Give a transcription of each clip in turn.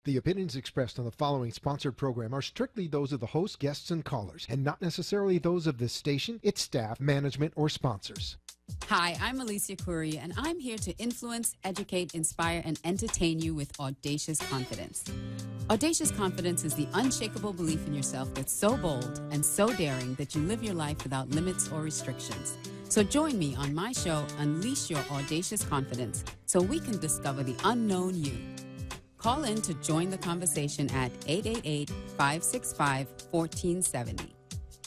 The opinions expressed on the following sponsored program are strictly those of the host, guests, and callers, and not necessarily those of this station, its staff, management, or sponsors. Hi, I'm Alicia Couri, and I'm here to influence, educate, inspire, and entertain you with audacious confidence. Audacious confidence is the unshakable belief in yourself that's so bold and so daring that you live your life without limits or restrictions. So join me on my show, Unleash Your Audacious Confidence, so we can discover the unknown you. Call in to join the conversation at 888-565-1470.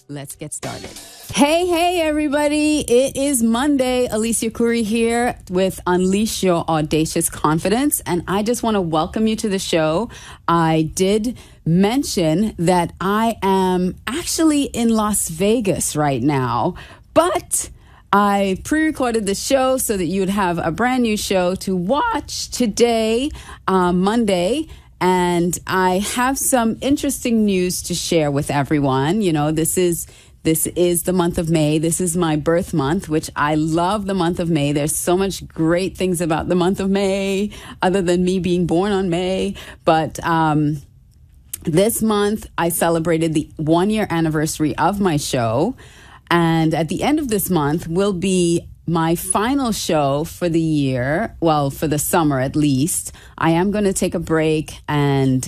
Let's get started. Hey, everybody. It is Monday. Alicia Couri here with Unleash Your Audacious Confidence. And I just want to welcome you to the show. I did mention that I am actually in Las Vegas right now, but I pre-recorded the show so that you would have a brand new show to watch today, Monday. And I have some interesting news to share with everyone. You know, this is the month of May. This is my birth month, which I love the month of May. There's so much great things about the month of May, other than me being born on May. But this month, I celebrated the 1-year anniversary of my show. And at the end of this month will be my final show for the year, well, for the summer at least. I am going to take a break, and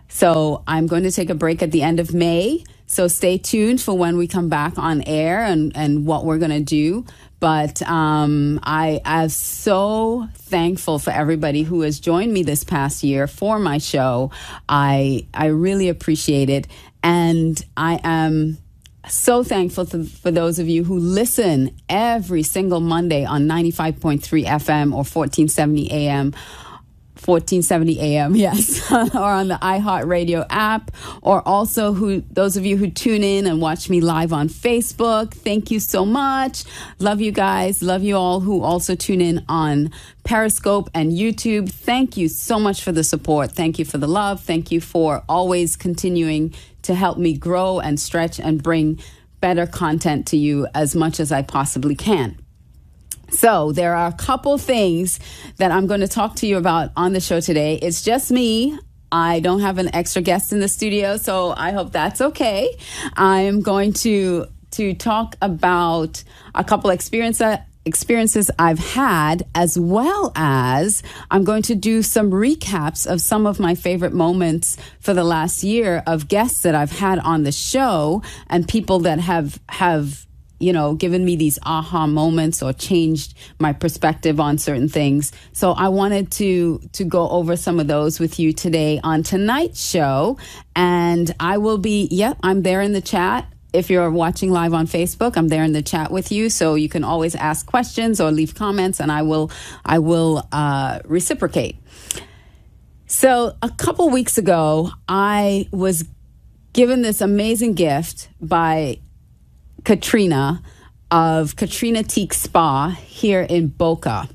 so I'm going to take a break at the end of May. So stay tuned for when we come back on air and what we're going to do. But I am so thankful for everybody who has joined me this past year for my show. I really appreciate it. And I am so thankful for those of you who listen every single Monday on 95.3 FM or 1470 AM. 1470 AM, yes, or on the iHeartRadio app, or also those of you who tune in and watch me live on Facebook. Thank you so much. Love you guys. Love you all who also tune in on Periscope and YouTube. Thank you so much for the support. Thank you for the love. Thank you for always continuing to help me grow and stretch and bring better content to you as much as I possibly can. So there are a couple things that I'm going to talk to you about on the show today. It's just me. I don't have an extra guest in the studio, so I hope that's okay. I'm going to talk about a couple experiences I've had, as well as I'm going to do some recaps of some of my favorite moments for the last year of guests that I've had on the show and people that have given me these aha moments or changed my perspective on certain things. So I wanted to go over some of those with you today on tonight's show. And I will be, I'm there in the chat. If you're watching live on Facebook, I'm there in the chat with you. So you can always ask questions or leave comments, and I will reciprocate. So a couple weeks ago, I was given this amazing gift by Katrina of Katrina Teak Spa here in Boca.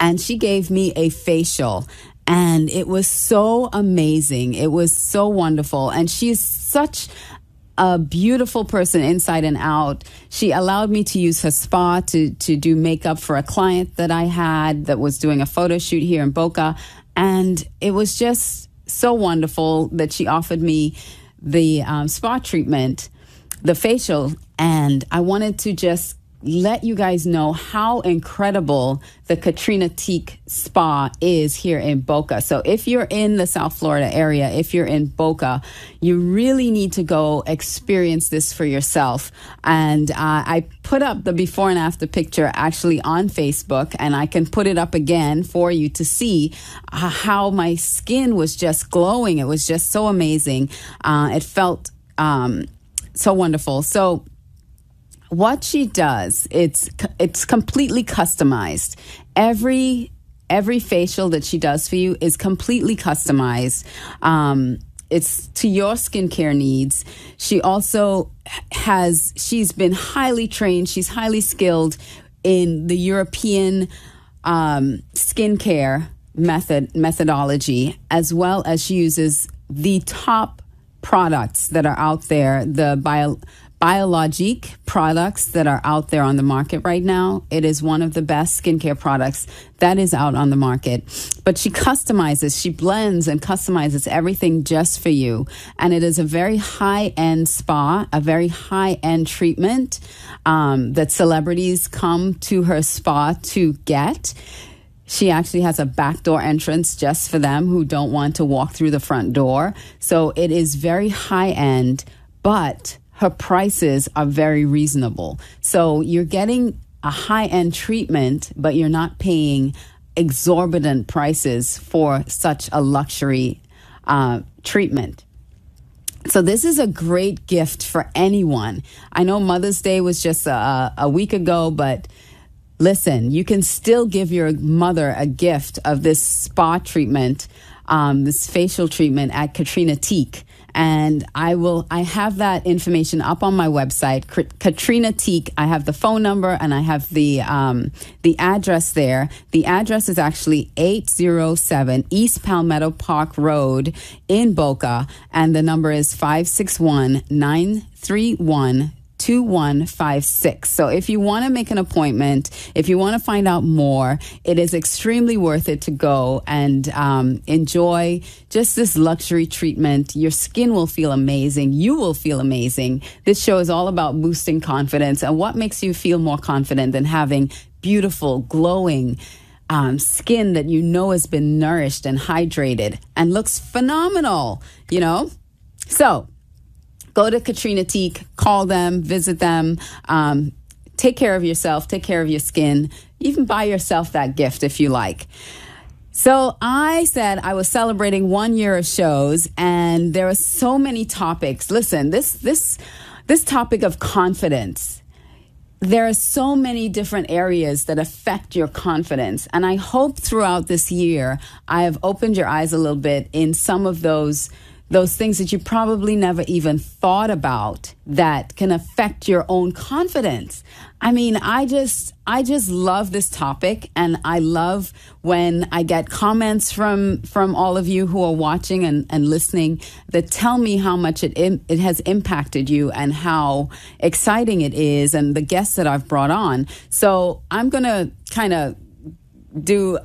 And she gave me a facial, and it was so amazing. It was so wonderful. And she's such a beautiful person inside and out. She allowed me to use her spa to do makeup for a client that I had that was doing a photo shoot here in Boca. And it was just so wonderful that she offered me the spa treatment, the facial, and I wanted to just let you guys know how incredible the Katrina Teak Spa is here in Boca. So if you're in the South Florida area, if you're in Boca, you really need to go experience this for yourself. And I put up the before and after picture actually on Facebook, and I can put it up again for you to see how my skin was just glowing. It was just so amazing. It felt so wonderful. So what she does, it's completely customized. Every facial that she does for you is completely customized. It's to your skincare needs. She also she's been highly trained. She's highly skilled in the European skincare methodology, as well as she uses the top products that are out there, the biologic products that are out there on the market right now. It is one of the best skincare products that is out on the market. But she customizes, she blends and customizes everything just for you. And it is a very high-end spa, a very high-end treatment that celebrities come to her spa to get. She actually has a backdoor entrance just for them who don't want to walk through the front door. So it is very high-end, but her prices are very reasonable. So you're getting a high-end treatment, but you're not paying exorbitant prices for such a luxury treatment. So this is a great gift for anyone. I know Mother's Day was just a week ago, but listen, you can still give your mother a gift of this spa treatment, this facial treatment at Katrina Teak. And I have that information up on my website, Katrina Teak. I have the phone number and I have the address there. The address is actually 807 East Palmetto Park Road in Boca. And the number is 561-931-2156. So if you want to make an appointment, if you want to find out more, it is extremely worth it to go and enjoy just this luxury treatment. Your skin will feel amazing. You will feel amazing. This show is all about boosting confidence. And what makes you feel more confident than having beautiful, glowing skin that you know has been nourished and hydrated and looks phenomenal, you know? So go to Katrina Teak, call them, visit them, take care of yourself, take care of your skin, even buy yourself that gift if you like. So I said I was celebrating 1 year of shows, and there are so many topics. Listen, this topic of confidence, there are so many different areas that affect your confidence. And I hope throughout this year, I have opened your eyes a little bit in some of those things that you probably never even thought about that can affect your own confidence. I mean, I just love this topic, and I love when I get comments from all of you who are watching and listening that tell me how much it has impacted you and how exciting it is, and the guests that I've brought on. So I'm going to kind of do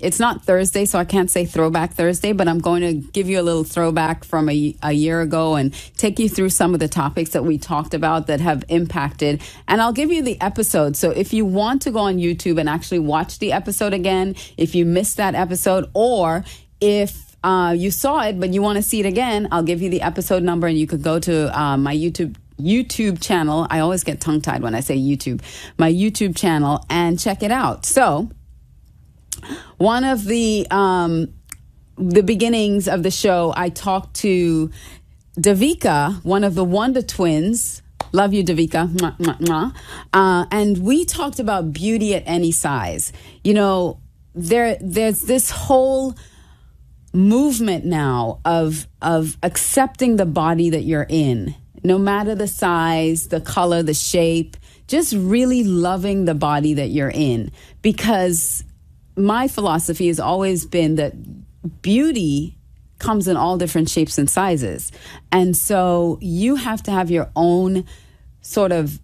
it's not Thursday, so I can't say Throwback Thursday, but I'm going to give you a little throwback from a year ago and take you through some of the topics that we talked about that have impacted, and I'll give you the episode. So if you want to go on YouTube and actually watch the episode again, if you missed that episode, or if you saw it but you want to see it again, I'll give you the episode number, and you could go to my YouTube channel. I always get tongue-tied when I say YouTube. My YouTube channel, and check it out. So one of the beginnings of the show, I talked to Davika, one of the Wonder Twins. Love you, Davika. Mwah, mwah, mwah. And we talked about beauty at any size. You know, there's this whole movement now of accepting the body that you're in, no matter the size, the color, the shape, just really loving the body that you're in. Because my philosophy has always been that beauty comes in all different shapes and sizes. And so you have to have your own sort of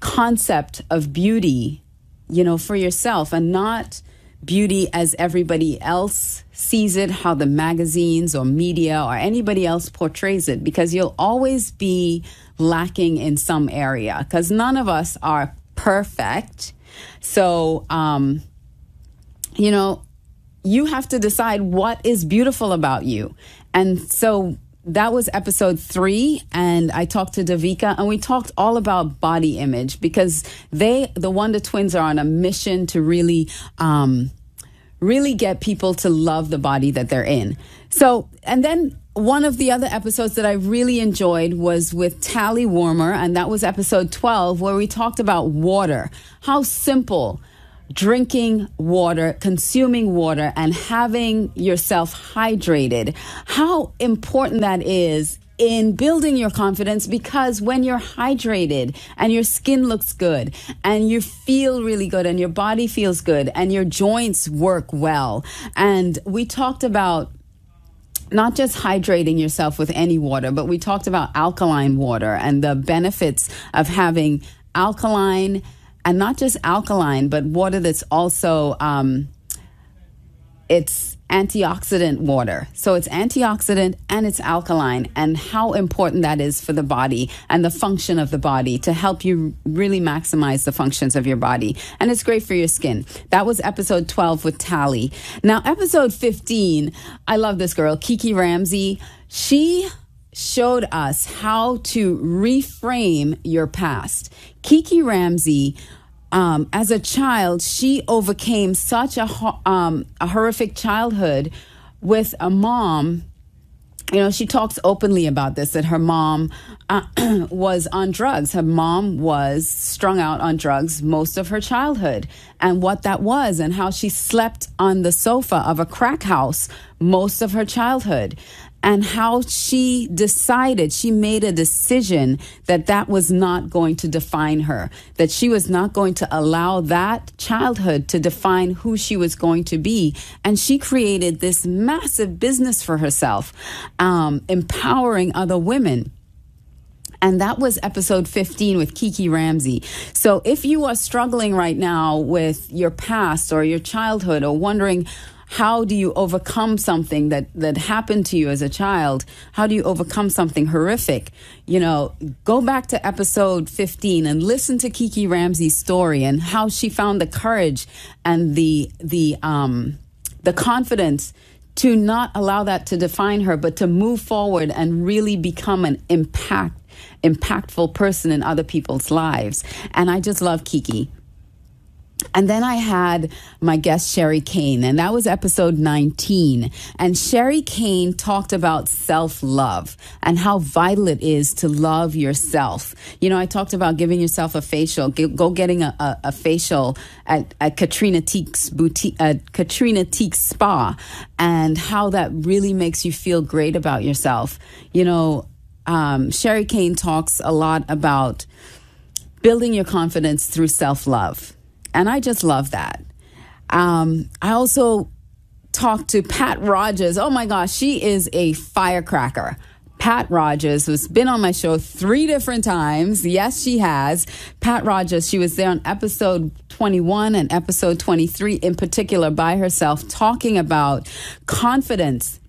concept of beauty, you know, for yourself, and not beauty as everybody else sees it, how the magazines or media or anybody else portrays it, because you'll always be lacking in some area, because none of us are perfect. So, you know, you have to decide what is beautiful about you. And so that was episode 3. And I talked to Davika, and we talked all about body image, because the Wonder Twins are on a mission to really get people to love the body that they're in. So, and then one of the other episodes that I really enjoyed was with Tally Warmer, and that was episode 12, where we talked about water, how simple drinking water, consuming water, and having yourself hydrated, how important that is in building your confidence. Because when you're hydrated and your skin looks good and you feel really good and your body feels good and your joints work well. And we talked about not just hydrating yourself with any water, but we talked about alkaline water and the benefits of having alkaline, and not just alkaline, but water that's also, it's antioxidant water. So it's antioxidant and it's alkaline, and how important that is for the body and the function of the body to help you really maximize the functions of your body. And it's great for your skin. That was episode 12 with Tally. Now, episode 15, I love this girl, Kiki Ramsey. She showed us how to reframe your past. Kiki Ramsey, as a child, she overcame such a horrific childhood with a mom. You know, she talks openly about this, that her mom was on drugs. Her mom was strung out on drugs most of her childhood, and what that was, and how she slept on the sofa of a crack house most of her childhood. And how she made a decision that that was not going to define her, that she was not going to allow that childhood to define who she was going to be. And she created this massive business for herself, empowering other women. And that was episode 15 with Kiki Ramsey. So if you are struggling right now with your past or your childhood, or wondering, how do you overcome something that happened to you as a child? How do you overcome something horrific? You know, go back to episode 15 and listen to Kiki Ramsey's story and how she found the courage and the confidence to not allow that to define her, but to move forward and really become an impactful person in other people's lives. And I just love Kiki. And then I had my guest, Sherry Kane, and that was episode 19. And Sherry Kane talked about self-love and how vital it is to love yourself. You know, I talked about giving yourself a facial. Go getting a facial at Katrina Teague's boutique, at Katrina Teague's spa, and how that really makes you feel great about yourself. You know, Sherry Kane talks a lot about building your confidence through self-love. And I just love that. I also talked to Pat Rogers. Oh my gosh, she is a firecracker. Pat Rogers, who's been on my show 3 different times. Yes, she has. Pat Rogers, she was there on episode 21 and episode 23 in particular by herself, talking about confidence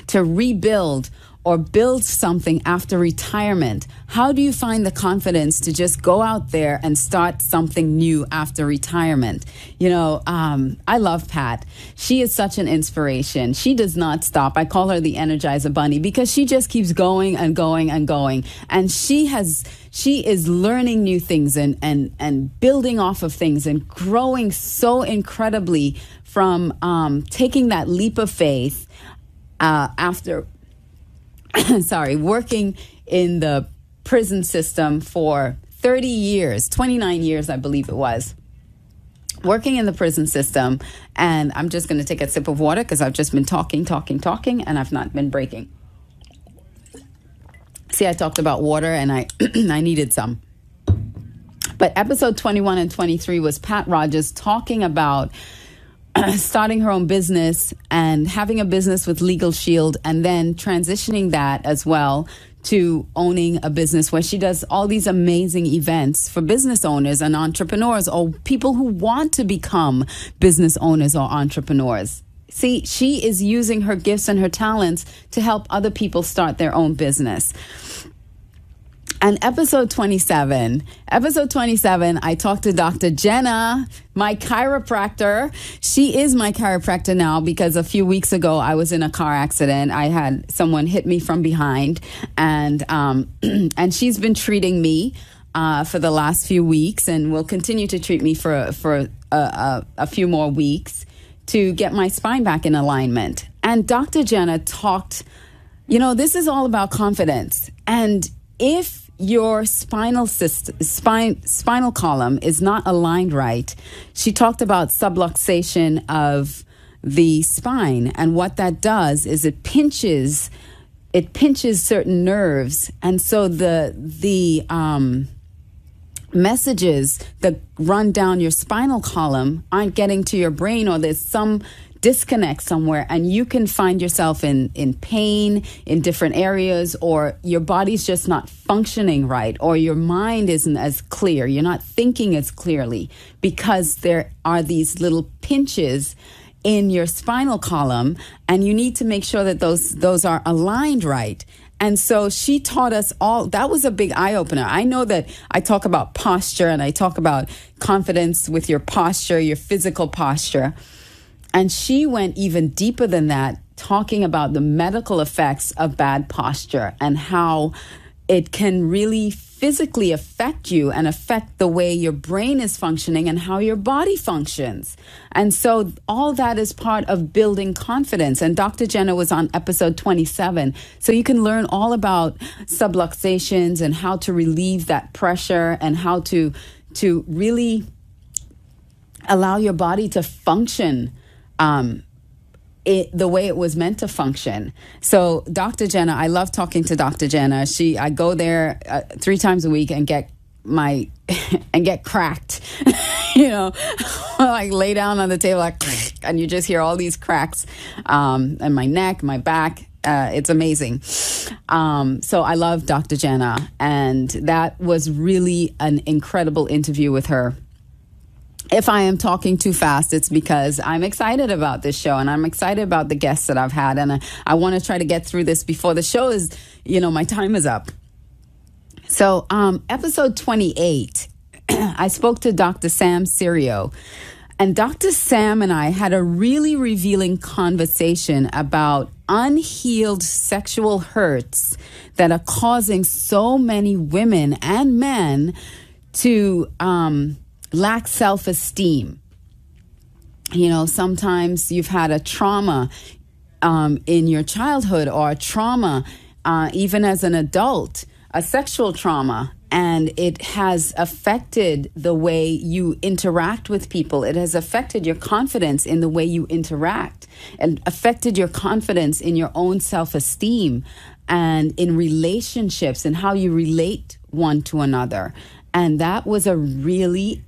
to rebuild or build something after retirement. How do you find the confidence to just go out there and start something new after retirement? You know, I love Pat. She is such an inspiration. She does not stop. I call her the Energizer Bunny because she just keeps going and going and going. And she is learning new things and building off of things and growing so incredibly from taking that leap of faith after working in the prison system for 30 years, 29 years, I believe it was. Working in the prison system. And I'm just going to take a sip of water because I've just been talking, and I've not been breaking. See, I talked about water and I needed some. But episode 21 and 23 was Pat Rogers talking about starting her own business and having a business with Legal Shield, and then transitioning that as well to owning a business where she does all these amazing events for business owners and entrepreneurs, or people who want to become business owners or entrepreneurs. See, she is using her gifts and her talents to help other people start their own business. And episode 27, I talked to Dr. Jenna, my chiropractor. She is my chiropractor now because a few weeks ago I was in a car accident. I had someone hit me from behind, and she's been treating me for the last few weeks, and will continue to treat me for a few more weeks to get my spine back in alignment. And Dr. Jenna talked, you know, this is all about confidence. And if your spinal column is not aligned right, she talked about subluxation of the spine, and what that does is it pinches certain nerves, and so the messages that run down your spinal column aren't getting to your brain, or there's some disconnect somewhere, and you can find yourself in pain in different areas, or your body's just not functioning right, or your mind isn't as clear. You're not thinking as clearly because there are these little pinches in your spinal column, and you need to make sure that those are aligned right. And so she taught us all. That was a big eye-opener. I know that I talk about posture, and I talk about confidence with your posture, your physical posture. And she went even deeper than that, talking about the medical effects of bad posture and how it can really physically affect you and affect the way your brain is functioning and how your body functions. And so all that is part of building confidence. And Dr. Jenna was on episode 27. So you can learn all about subluxations and how to relieve that pressure and how to really allow your body to function the way it was meant to function. So Dr. Jenna, I love talking to Dr. Jenna. I go there 3 times a week and get cracked, like lay down on the table, like, and you just hear all these cracks, in my neck, my back. It's amazing. So I love Dr. Jenna, and that was really an incredible interview with her. If I am talking too fast, it's because I'm excited about this show, and I'm excited about the guests that I've had. And I want to try to get through this before the show is, my time is up. So episode 28, I spoke to Dr. Sam Sirio. And Dr. Sam and I had a really revealing conversation about unhealed sexual hurts that are causing so many women and men to lack self-esteem. Sometimes you've had a trauma in your childhood, or a trauma even as an adult, a sexual trauma, and it has affected the way you interact with people. It has affected your confidence in the way you interact, and affected your confidence in your own self-esteem and in relationships and how you relate one to another. And that was a really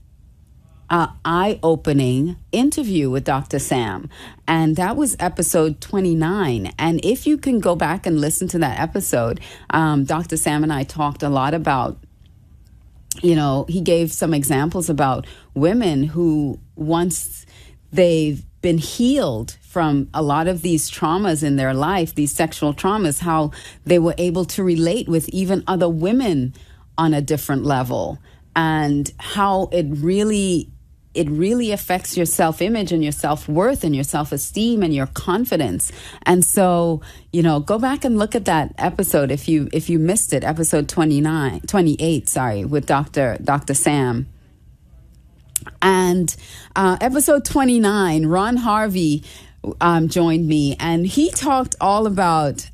eye-opening interview with Dr. Sam. And that was episode 29. And if you can go back and listen to that episode, Dr. Sam and I talked a lot about, he gave some examples about women who, once they've been healed from a lot of these traumas in their life, these sexual traumas, how they were able to relate with even other women on a different level, and how it really affects your self-image and your self-worth and your self-esteem and your confidence. And so, go back and look at that episode if you missed it, episode 28, with Dr. Sam. And episode 29, Ron Harvey joined me, and he talked all about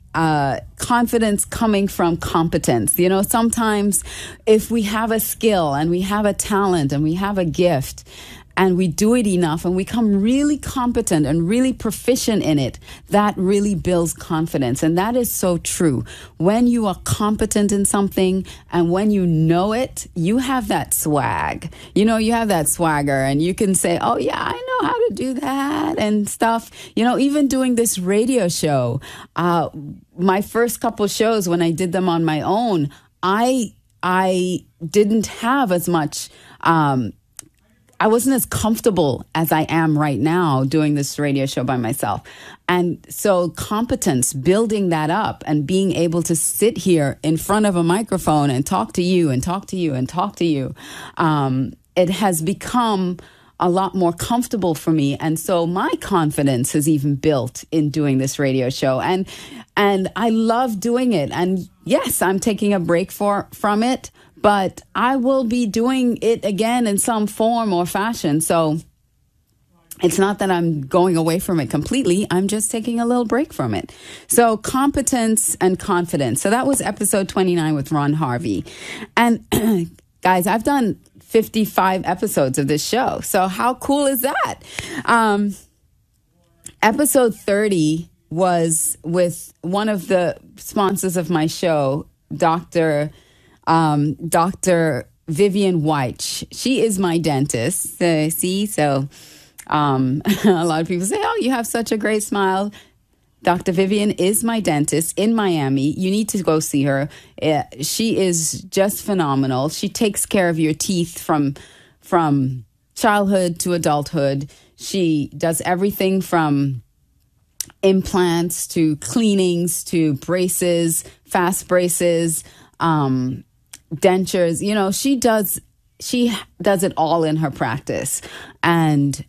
confidence coming from competence. Sometimes if we have a skill and we have a talent and we have a gift, and we do it enough and we become really competent and really proficient in it, that really builds confidence. And that is so true. When you are competent in something and when you know it, you have that swag. You have that swagger, and you can say, oh yeah, I know how to do that and stuff. Even doing this radio show, my first couple shows when I did them on my own, I didn't have as much, I wasn't as comfortable as I am right now doing this radio show by myself. And so competence, building that up and being able to sit here in front of a microphone and talk to you and talk to you and talk to you, it has become a lot more comfortable for me. And so my confidence has even built in doing this radio show. And I love doing it. And yes, I'm taking a break from it, but I will be doing it again in some form or fashion. So it's not that I'm going away from it completely. I'm just taking a little break from it. So competence and confidence. So that was episode 29 with Ron Harvey. And guys, I've done 55 episodes of this show. So how cool is that? Episode 30 was with one of the sponsors of my show, Dr. Vivian White. She is my dentist. So A lot of people say, oh, you have such a great smile. Dr. Vivian is my dentist in Miami. You need to go see her. She is just phenomenal. She takes care of your teeth from childhood to adulthood. She does everything from implants to cleanings to braces, fast braces, dentures. You know, she does it all in her practice. And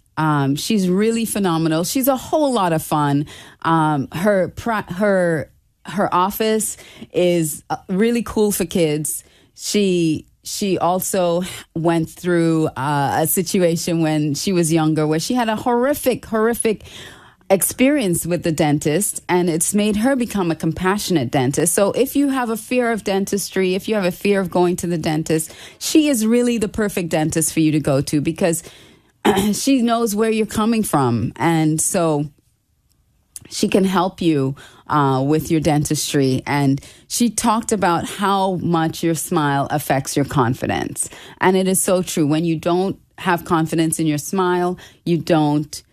she's really phenomenal. She's a whole lot of fun. Her office is really cool for kids. She also went through a situation when she was younger where she had a horrific experience with the dentist, and it's made her become a compassionate dentist. So if you have a fear of dentistry, if you have a fear of going to the dentist, she is really the perfect dentist for you to go to, because she knows where you're coming from. And so she can help you with your dentistry. And she talked about how much your smile affects your confidence. And it is so true. When you don't have confidence in your smile, you don't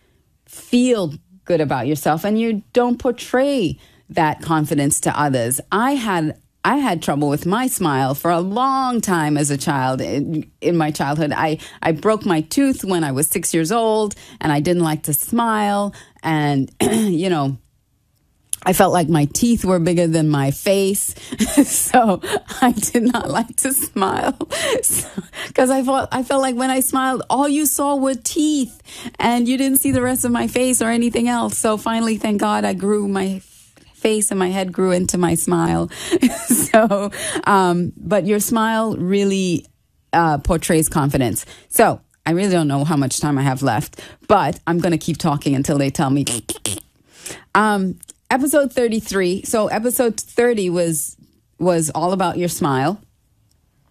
feel good about yourself, and you don't portray that confidence to others. I had trouble with my smile for a long time as a child. In my childhood, I broke my tooth when I was 6 years old, and I didn't like to smile. And, you know, I felt like my teeth were bigger than my face. So I did not like to smile, because I felt like when I smiled, all you saw were teeth and you didn't see the rest of my face or anything else. So finally, thank God, I grew my face and my head grew into my smile. So, but your smile really portrays confidence. So I really don't know how much time I have left, but I'm going to keep talking until they tell me. Episode 33. So episode 30 was all about your smile.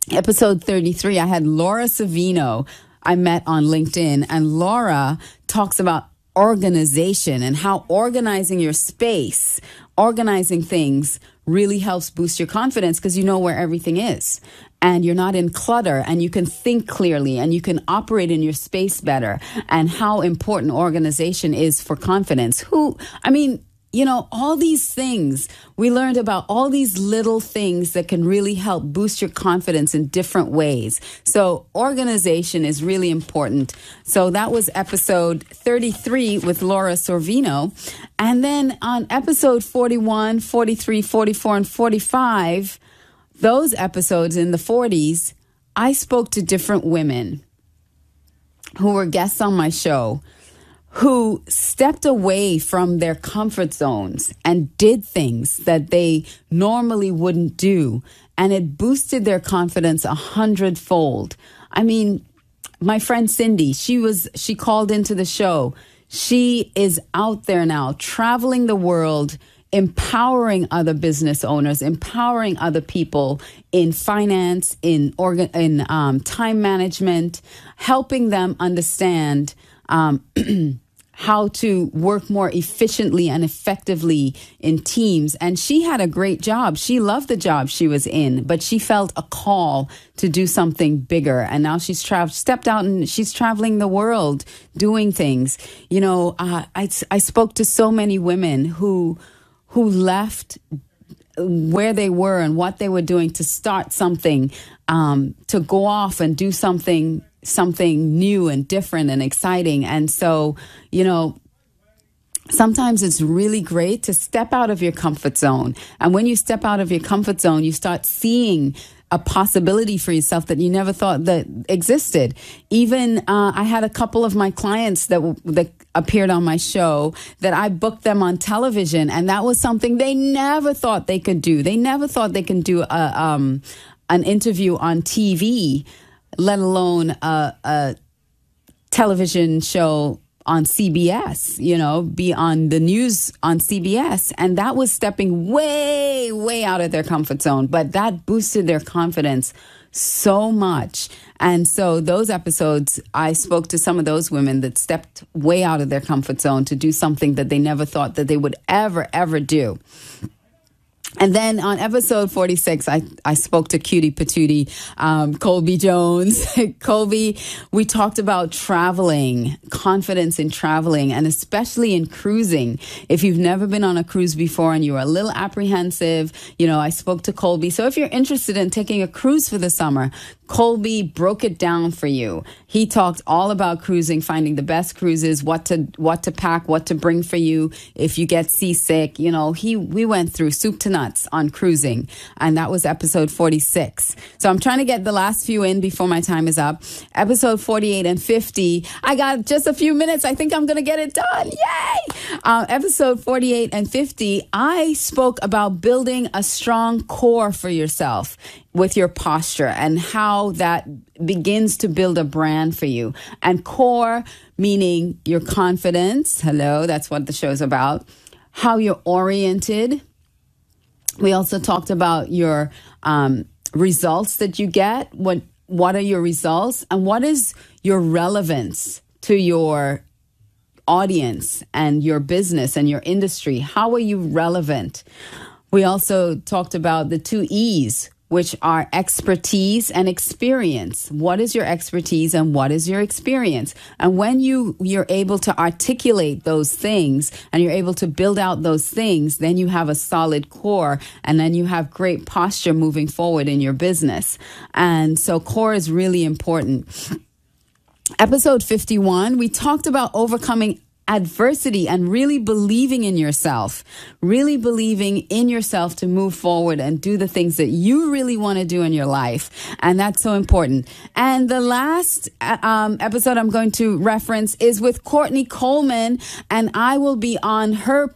Episode 33, I had Laura Savino I met on LinkedIn, and Laura talks about organization and how organizing your space, organizing things really helps boost your confidence, because you know where everything is and you're not in clutter, and you can think clearly and you can operate in your space better, and how important organization is for confidence. You know, all these things, we learned about all these little things that can really help boost your confidence in different ways. So organization is really important. So that was episode 33 with Laura Sorvino. And then on episode 41, 43, 44, and 45, those episodes in the 40s, I spoke to different women who were guests on my show, who stepped away from their comfort zones and did things that they normally wouldn't do. And it boosted their confidence 100-fold. I mean, my friend Cindy, she called into the show. She is out there now, traveling the world, empowering other business owners, empowering other people in finance, in time management, helping them understand how to work more efficiently and effectively in teams. And she had a great job. She loved the job she was in, but she felt a call to do something bigger. And now she's stepped out and she's traveling the world doing things. You know, I spoke to so many women who left where they were and what they were doing to start something, to go off and do something new and different and exciting. And so, you know, sometimes it's really great to step out of your comfort zone. And when you step out of your comfort zone, you start seeing a possibility for yourself that you never thought that existed. Even I had a couple of my clients that appeared on my show that I booked them on television, and that was something they never thought they could do. They never thought they could do an interview on TV, let alone a television show on CBS, you know, be on the news on CBS. And that was stepping way, way out of their comfort zone. But that boosted their confidence so much. And so those episodes, I spoke to some of those women that stepped way out of their comfort zone to do something that they never thought that they would ever do. And then on episode 46, I spoke to Cutie Patootie, Colby Jones. Colby, we talked about traveling, confidence in traveling, and especially in cruising. If you've never been on a cruise before and you're a little apprehensive, I spoke to Colby. So if you're interested in taking a cruise for the summer, Colby broke it down for you. He talked all about cruising, finding the best cruises, what to pack, what to bring for you if you get seasick. We went through soup to nuts on cruising, and that was episode 46. So I'm trying to get the last few in before my time is up. Episode 48 and 50, I got just a few minutes. I think I'm going to get it done. Yay! Episode 48 and 50, I spoke about building a strong core for yourself with your posture and how that begins to build a brand for you. And core meaning your confidence. Hello, that's what the show's about. How you're oriented. We also talked about your results that you get. What are your results? And what is your relevance to your audience and your business and your industry? How are you relevant? We also talked about the 2 E's, which are expertise and experience. What is your expertise and what is your experience? And when you're able to articulate those things and you're able to build out those things, then you have a solid core and then you have great posture moving forward in your business. And so core is really important. Episode 51, we talked about overcoming adversity and really believing in yourself to move forward and do the things that you really want to do in your life. And that's so important. And the last episode I'm going to reference is with Courtney Coleman, and I will be on her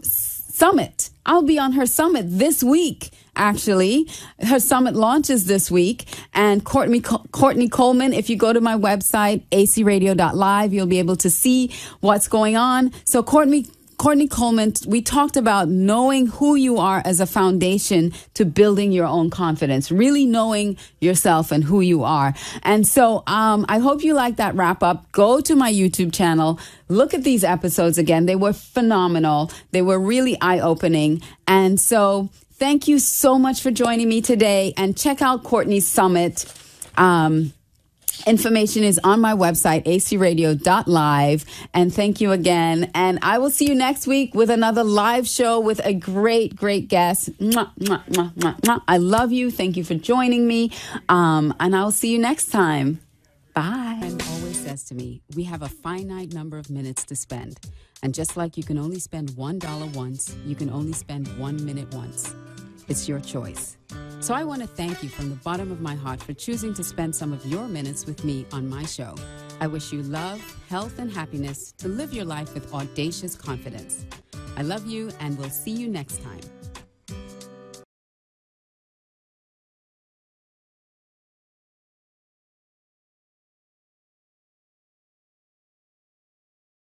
summit. I'll be on her summit this week. Actually, her summit launches this week. And Courtney Coleman, if you go to my website, acradio.live, you'll be able to see what's going on. So Courtney Coleman, we talked about knowing who you are as a foundation to building your own confidence, really knowing yourself and who you are. And so I hope you like that wrap up. Go to my YouTube channel. Look at these episodes again. They were phenomenal. They were really eye-opening. And so thank you so much for joining me today, and check out Courtney's summit. Information is on my website, acradio.live. And thank you again. And I will see you next week with another live show with a great, great guest. Mwah, mwah, mwah, mwah, mwah. I love you. Thank you for joining me. And I'll see you next time. Bye. My friend always says to me, we have a finite number of minutes to spend. And just like you can only spend $1 once, you can only spend 1 minute once. It's your choice. So I want to thank you from the bottom of my heart for choosing to spend some of your minutes with me on my show. I wish you love, health, and happiness to live your life with audacious confidence. I love you, and we'll see you next time.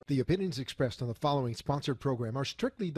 The opinions expressed on the following sponsored program are strictly those